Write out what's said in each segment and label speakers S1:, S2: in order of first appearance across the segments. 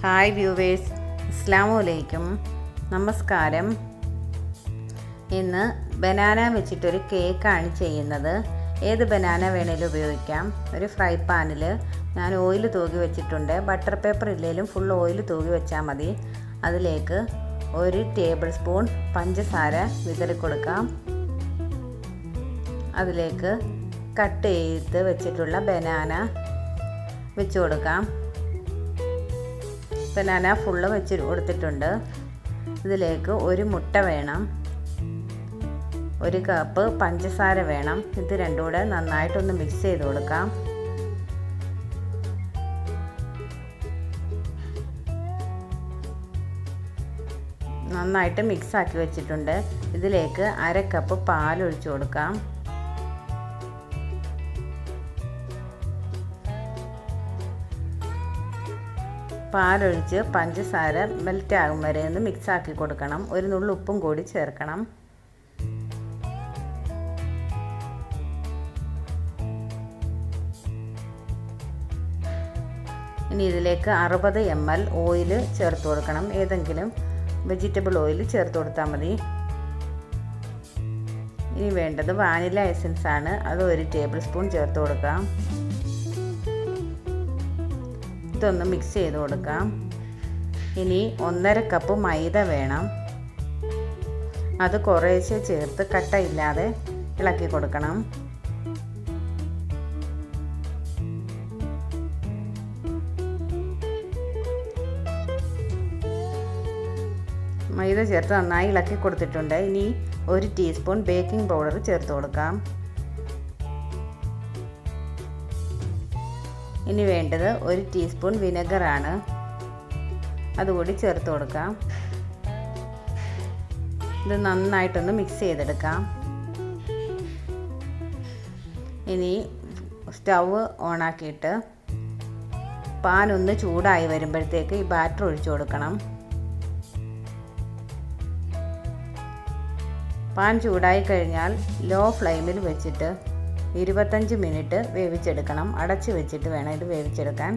S1: Hi viewers, അസ്സലാമു അലൈക്കും, നമസ്കാരം. ഇന്ന് ബനാന വെച്ചിട്ടൊരു കേക്കാണ് ചെയ്യുന്നത്. ഏത് ബനാന വേണേലും ഉപയോഗിക്കാം. ഒരു ഫ്രൈ പാനിൽ ഞാൻ ഓയിൽ തൂകി വെച്ചിട്ടുണ്ട്. ബട്ടർ പേപ്പർ ഇല്ലെങ്കിലും ഫുൾ ഓയിൽ തൂകി വെച്ചാൽ മതി. അതിലേക്ക് 1 ടേബിൾ സ്പൂൺ പഞ്ചസാര വിതറി കൊടുക്കാം. അതിലേക്ക് കട്ട് ചെയ്ത് വെച്ചിട്ടുള്ള ബനാന വെച്ച് കൊടുക്കാം. ബനാന ഫുള്ള് വെച്ച് കൊടുത്തിട്ടുണ്ട്. ഇതിലേക്ക് 1 മുട്ട വേണം, 1 കപ്പ് പഞ്ചസാര വേണം. ഇത് രണ്ടും കൂടെ നന്നായിട്ടൊന്ന് മിക്സ് ചെയ്ത് കൊടുക്കാം. നന്നായിട്ട് മിക്സ് ആക്കി വെച്ചിട്ടുണ്ട്. ഇതിലേക്ക് 1/2 കപ്പ് പാൽ ഒഴിച്ചു കൊടുക്കാം. പാലൊഴിച്ച് പഞ്ചസാര മെൽറ്റ് ആകും വരെ ഒന്ന് മിക്സ് ആക്കി കൊടുക്കണം. 1 നുള്ളു ഉപ്പും കൂടി ചേർക്കണം. ഇനി ഇതിലേക്ക് 60 ml ഓയിൽ ചേർത്ത് കൊടുക്കണം. ഏതെങ്കിലും വെജിറ്റബിൾ ഓയിൽ ചേർത്ത് കൊടുത്താൽ മതി. ഇനി വേണ്ടത് വാനില എസൻസ് ആണ്. അത് 1 ടേബിൾ സ്പൂൺ ചേർത്ത് കൊടുക്കാം. ഇതൊന്ന് മിക്സ് ചെയ്ത് കൊടുക്കാം. ഇനി 1/2 കപ്പ് മൈദ വേണം. അത് കുറേശ്ശെ ചേർത്ത് കട്ടയില്ലാതെ ഇളക്കി കൊടുക്കണം. മൈദ ചേർത്ത് നന്നായി ഇളക്കി കൊടുത്തിട്ടുണ്ട്. ഇനി 1 ടീസ്പൂൺ ബേക്കിംഗ് പൗഡർ ചേർത്ത് കൊടുക്കാം. ഇനി വേണ്ടത് 1 ടീസ്പൂൺ വിനെഗർ ആണ്. അതുകൂടി ചേർത്ത് കൊടുക്കാം. ഇത് നന്നായിട്ടൊന്ന് മിക്സ് ചെയ്തെടുക്കാം. ഇനി സ്റ്റവ് ഓണാക്കിയിട്ട് പാൻ ഒന്ന് ചൂടായി വരുമ്പോഴത്തേക്ക് ഈ ബാറ്റർ ഒഴിച്ചു കൊടുക്കണം. പാൻ ചൂടായി കഴിഞ്ഞാൽ ലോ ഫ്ലെയിമിൽ വെച്ചിട്ട് 25 മിനിറ്റ് വേവിച്ചെടുക്കണം. അടച്ച് വെച്ചിട്ട് വേണം ഇത് വേവിച്ചെടുക്കാൻ.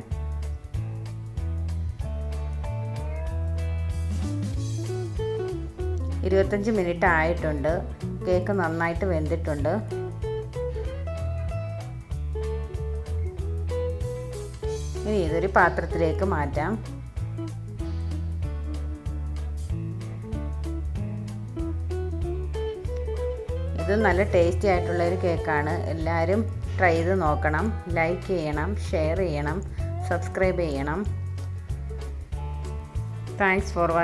S1: ഇരുപത്തഞ്ച് മിനിറ്റ് ആയിട്ടുണ്ട്. കേക്ക് നന്നായിട്ട് വെന്തിട്ടുണ്ട്. ഇനി ഇതൊരു പാത്രത്തിലേക്ക് മാറ്റാം. ഇത് നല്ല ടേസ്റ്റി ആയിട്ടുള്ളൊരു കേക്കാണ്. എല്ലാവരും ട്രൈ ചെയ്ത് നോക്കണം. ലൈക്ക് ചെയ്യണം, ഷെയർ ചെയ്യണം, സബ്സ്ക്രൈബ് ചെയ്യണം. Thanks for watching.